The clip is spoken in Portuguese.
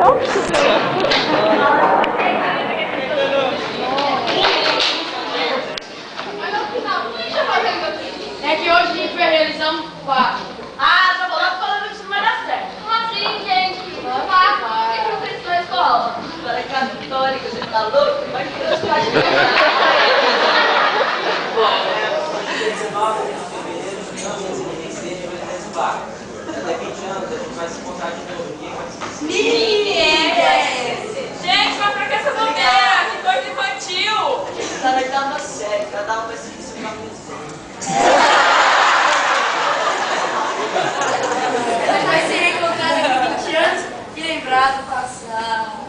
É que hoje a gente vai realizar um quadro. Ah, só falando que isso não vai dar certo. Como assim, gente? Quadro? O que eu fiz na escola? Escola católica, você tá louco? Vai que Deus faz. Dia 19 de fevereiro de 1986, de 84. Daqui 20 anos a gente vai se encontrar de novo. Ninguém gente, mas pra que essa bobeira? Que coisa infantil! Tá na oitava série, cada um vai seguir seu caminhozinho. A gente vai se reencontrar daqui 20 anos e lembrar do passado.